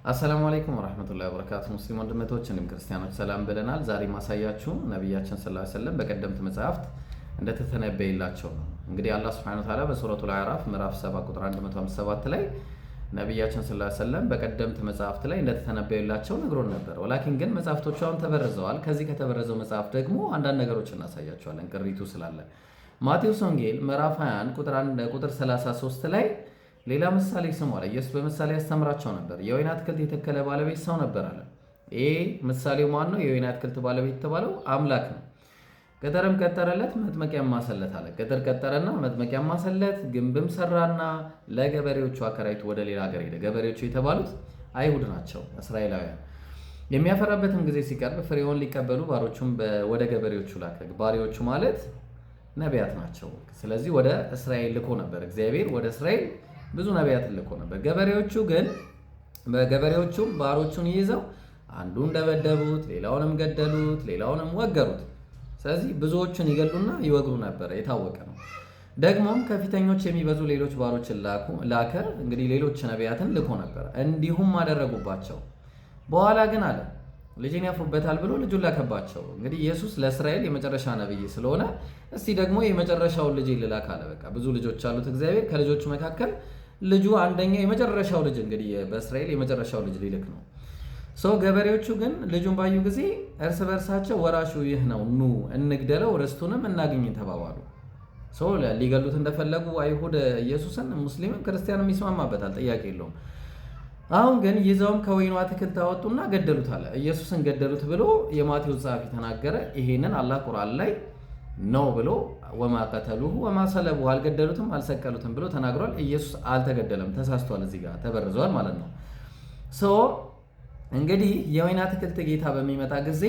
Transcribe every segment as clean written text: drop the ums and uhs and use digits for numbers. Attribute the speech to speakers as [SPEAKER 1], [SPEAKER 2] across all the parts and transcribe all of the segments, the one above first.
[SPEAKER 1] አሰላሙ አለይኩም ወራህመቱላሂ ወበረካቱ። ሙስሊም ወንድሞች እንዲሁም ክርስቲያኖች ሰላም ብለናል። ዛሬ ማሳያችሁ ነብያችን ሰለላሁ ዐለይሂ ወሰለም በቀደምት መጽሐፍት እንደተተነበየላቸው ነው። እንግዲህ አላህ ሱብሓነሁ ወተዓላ በሱረቱል አዕራፍ ምዕራፍ 7 ቁጥር 157 ላይ ነብያችን ሰለላሁ ዐለይሂ ወሰለም በቀደምት መጽሐፍት ላይ እንደተተነበየላቸው ነግሮን ነበር። ወላኪን ግን መጽሐፍቶቹ አሁን ተበረዘዋል። ከዚህ ከተበረዘው መጽሐፍ ደግሞ አንዳንድ ነገሮች እናሳያቸዋለን ቅሪቱ ስላለ። ማቴዎስ ወንጌል ምዕራፍ 21 ቁጥር 33 ላይ ሌላ ምሳሌ ስሟል። ኢየሱስ በምሳሌ ያስተምራቸው ነበር። የወይን አትክልት የተከለ ባለቤት ሰው ነበር አለ። ይሄ ምሳሌው ማን ነው? የወይን አትክልት ባለቤት የተባለው አምላክ ነው። ቅጥርም ቀጠረለት፣ መጥመቂያም ማሰለት አለ። ቅጥር ቀጠረና መጥመቂያም ማሰለት፣ ግንብም ሰራና ለገበሬዎቹ አከራይቶ ወደ ሌላ ሀገር ሄደ። ገበሬዎቹ የተባሉት አይሁድ ናቸው፣ እስራኤላውያን። የሚያፈራበትም ጊዜ ሲቀርብ ፍሬውን ሊቀበሉ ባሮቹም ወደ ገበሬዎቹ ላከ። ባሪዎቹ ማለት ነቢያት ናቸው። ስለዚህ ወደ እስራኤል ልኮ ነበር እግዚአብሔር ወደ እስራኤል ብዙ ነቢያትን ልኮ ነበር። ገበሬዎቹም ባሮቹን ይዘው አንዱን ደበደቡት፣ ሌላውንም ገደሉት፣ ሌላውንም ወገሩት። ስለዚህ ብዙዎችን ይገሉና ይወግሩ ነበር፣ የታወቀ ነው። ደግሞም ከፊተኞች የሚበዙ ሌሎች ባሮችን ላከ። እንግዲህ ሌሎች ነቢያትን ልኮ ነበር፣ እንዲሁም አደረጉባቸው። በኋላ ግን አለ ልጅን ያፍሩበታል ብሎ ልጁን ላከባቸው። እንግዲህ ኢየሱስ ለእስራኤል የመጨረሻ ነብይ ስለሆነ እስቲ ደግሞ የመጨረሻውን ልጅ ልላክ አለ። በቃ ብዙ ልጆች አሉት እግዚአብሔር። ከልጆቹ መካከል ልጁ አንደኛ የመጨረሻው ልጅ እንግዲህ በእስራኤል የመጨረሻው ልጅ ሊልክ ነው። ገበሬዎቹ ግን ልጁን ባዩ ጊዜ እርስ በርሳቸው ወራሹ ይህ ነው፣ ኑ እንግደለው፣ ርስቱንም እናግኝ ተባባሉ። ሊገሉት እንደፈለጉ አይሁድ ኢየሱስን፣ ሙስሊምም ክርስቲያንም ይስማማበታል፣ ጥያቄ የለውም። አሁን ግን ይዘውም ከወይኑ አትክልት አወጡና ገደሉት አለ። ኢየሱስን ገደሉት ብሎ የማቴዎስ ጸሐፊ ተናገረ። ይሄንን አላህ ቁርአን ላይ ነው ብሎ ወማ ቀተሉሁ ወማ ሰለቡ፣ አልገደሉትም አልሰቀሉትም ብሎ ተናግሯል። ኢየሱስ አልተገደለም፣ ተሳስቷል፣ እዚህ ጋር ተበርዟል ማለት ነው። እንግዲህ የወይን አትክልት ጌታ በሚመጣ ጊዜ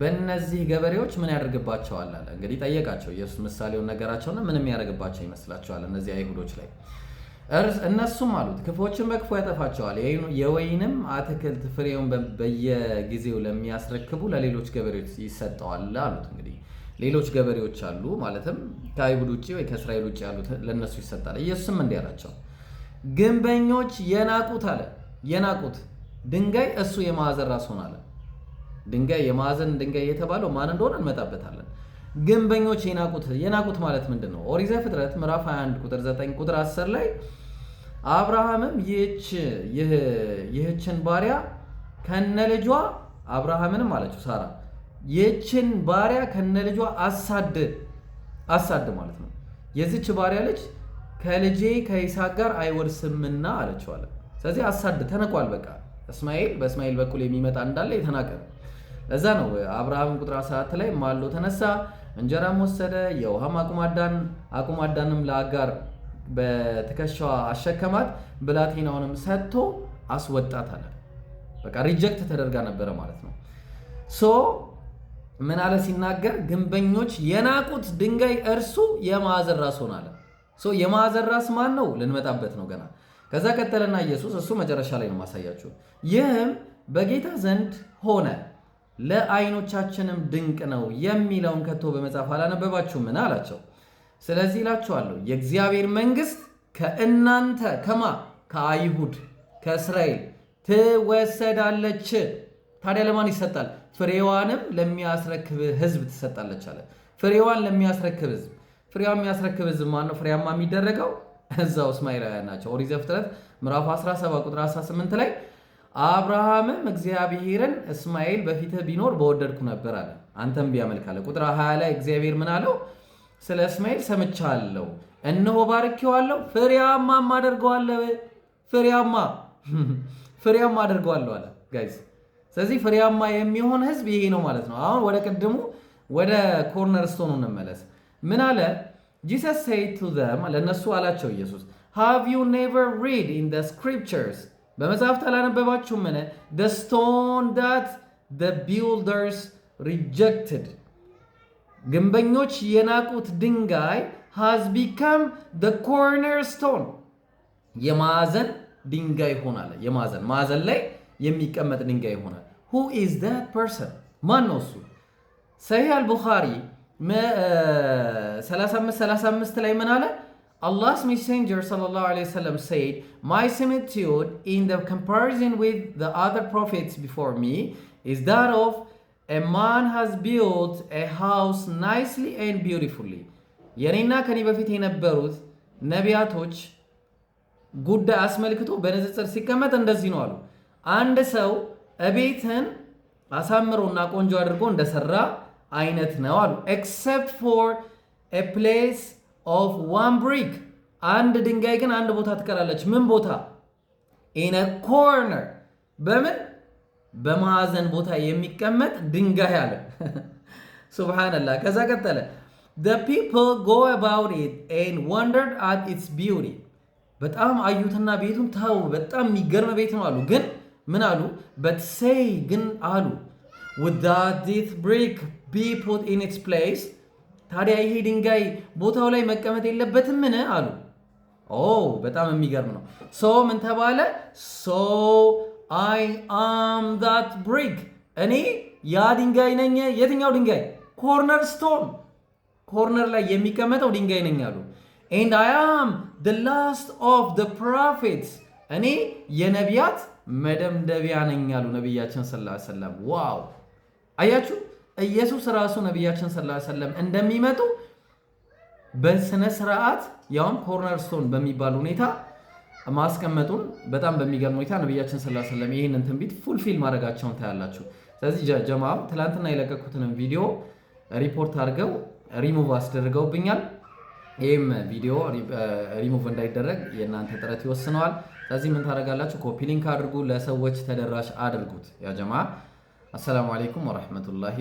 [SPEAKER 1] በእነዚህ ገበሬዎች ምን ያደርግባቸዋል አለ። እንግዲህ ጠየቃቸው ኢየሱስ ምሳሌውን ነገራቸውና ምንም ያደርግባቸው ይመስላቸዋል እነዚህ አይሁዶች ላይ። እነሱም አሉት ክፉዎችን በክፉ ያጠፋቸዋል፣ የወይንም አትክልት ፍሬውን በየጊዜው ለሚያስረክቡ ለሌሎች ገበሬዎች ይሰጠዋል አሉት። እንግዲህ ሌሎች ገበሬዎች አሉ ማለትም ከአይሁድ ውጭ ወይ ከእስራኤል ውጭ ያሉት ለነሱ ይሰጣል። ኢየሱስም እንዲህ አላቸው፣ ግንበኞች የናቁት አለ የናቁት ድንጋይ እሱ የማዕዘን ራስ ሆነ አለ። ድንጋይ የማዕዘን ድንጋይ የተባለው ማን እንደሆነ እንመጣበታለን። ግንበኞች የናቁት ማለት ምንድን ነው? ኦሪት ዘፍጥረት ምዕራፍ 21 ቁጥር 9 ቁጥር 10 ላይ አብርሃምም ይህችን ባሪያ ከነልጇ አብርሃምንም አለችው ሳራ ይህችን ባሪያ ከነልጇ አሳድ ማለት ነው። የዚች ባሪያ ልጅ ከልጄ ከይስሐቅ ጋር አይወርስምና አለችው አለ። ስለዚህ አሳድ ተነቋል። በቃ በእስማኤል በኩል የሚመጣ እንዳለ የተናቀ ነው። ለዛ ነው አብርሃም ቁጥር 14 ላይ ማሎ ተነሳ፣ እንጀራም ወሰደ፣ የውሃም አቁማዳንም ለአጋር በትከሻዋ አሸከማት፣ ብላቴናውንም ሰጥቶ አስወጣት አለ። በቃ ሪጀክት ተደርጋ ነበረ ማለት ነው። ምን አለ ሲናገር ግንበኞች የናቁት ድንጋይ እርሱ የማዕዘን ራስ ሆነ አለ። የማዕዘን ራስ ማን ነው? ልንመጣበት ነው ገና። ከዛ ቀጠለና ኢየሱስ እሱ መጨረሻ ላይ ነው ማሳያችሁ። ይህም በጌታ ዘንድ ሆነ ለዓይኖቻችንም ድንቅ ነው የሚለውን ከቶ በመጽሐፍ አላነበባችሁምን አላቸው። ስለዚህ እላችኋለሁ የእግዚአብሔር መንግሥት ከእናንተ ከአይሁድ ከእስራኤል ትወሰዳለች። ታዲያ ለማን ይሰጣል? ፍሬዋንም ለሚያስረክብ ሕዝብ ትሰጣለች አለ። ፍሬዋን ለሚያስረክብ ሕዝብ። ፍሬዋን የሚያስረክብ ሕዝብ ማነው? ፍሬያማ የሚደረገው እዛው እስማኤላውያን ናቸው። ኦሪት ዘፍጥረት ምዕራፍ 17 ቁጥር 18 ላይ አብርሃምም እግዚአብሔርን እስማኤል በፊትህ ቢኖር በወደድኩ ነበር አለ፣ አንተም ቢያመልክ አለ። ቁጥር 20 ላይ እግዚአብሔር ምን አለው? ስለ እስማኤል ሰምቻለሁ፣ እነሆ ባርኬዋለሁ፣ ፍሬያማም አደርገዋለሁ። ፍሬያማ አደርገዋለሁ አለ ጋይስ። ስለዚህ ፍሬያማ የሚሆን ህዝብ ይሄ ነው ማለት ነው። አሁን ወደ ቅድሙ ወደ ኮርነር ስቶኑ እንመለስ። ምን አለ? Jesus said to them, ለነሱ አላቸው ኢየሱስ have you never read in the scriptures በመጽሐፍት አላነበባችሁም? the stone that the builders rejected ግንበኞች የናቁት ድንጋይ has become the cornerstone የማዕዘን ድንጋይ ሆናል። ማዕዘን ላይ የሚቀመጥ ድንጋይ ሆናል። who is that person? ማን ነው እሱ? ሰሂህ አልቡኻሪ 35 ላይ ምን አለ? Allah's Messenger sallallahu alaihi wasallam said, my similitude in the comparison with the other prophets before me is that of a man has built a house nicely and beautifully. የኔና ከኔ በፊት የነበሩት ነቢያቶች ጉዳይ አስመልክቶ በንጽጽር ሲቀመጥ እንደዚህ ነው አሉ። አንድ ሰው እቤትን አሳምሮና ቆንጆ አድርጎ እንደሰራ አይነት ነው አሉ። except for a place of one brick, አንድ ድንጋይ ግን አንድ ቦታ ትቀራለች። ምን ቦታ? in a corner, በምን? በማዕዘን ቦታ የሚቀመጥ ድንጋይ አለ። ሱብሃንአላህ። ከዛ ቀጠለ the people go about it and wondered at its beauty, በጣም አዩትና ቤቱን ተው በጣም የሚገርም ቤት ነው አሉ። ግን ምን አሉ? but say, ግን አሉ would that this brick be put in its place, ታዲያ ይሄ ድንጋይ ቦታው ላይ መቀመጥ የለበትም ምን አሉ። በጣም የሚገርም ነው። ሶ ምን ተባለ? so I am that brick, እኔ ያ ድንጋይ ነኝ። የትኛው ድንጋይ? ኮርነር ስቶን፣ ኮርነር ላይ የሚቀመጠው ድንጋይ ነኝ አሉ። and I am the last of the prophets, እኔ የነቢያት መደምደቢያ ነኝ አሉ ነቢያችን ሰለላሁ ዐለይሂ ወሰለም። ዋው! አያችሁ ኢየሱስ ራሱ ነቢያችን ሰለላሁ ዐለይሂ ወሰለም እንደሚመጡ በስነ ስርዓት ያውም ኮርነርስቶን በሚባል ሁኔታ ማስቀመጡን በጣም በሚገርም ሁኔታ ነቢያችን ሰለላሁ ዐለይሂ ወሰለም ይህንን ትንቢት ፉልፊል ማድረጋቸውን ታያላችሁ። ስለዚህ ጀማዓ ትላንትና የለቀኩትንም ቪዲዮ ሪፖርት አድርገው ሪሙቭ አስደርገውብኛል። ይህም ቪዲዮ ሪሙቭ እንዳይደረግ የእናንተ ጥረት ይወስነዋል። ስለዚህ ምን ታደርጋላችሁ? ኮፒ ሊንክ አድርጉ፣ ለሰዎች ተደራሽ አድርጉት። ያ ጀማዓ አሰላሙ አለይኩም ወራህመቱላሂ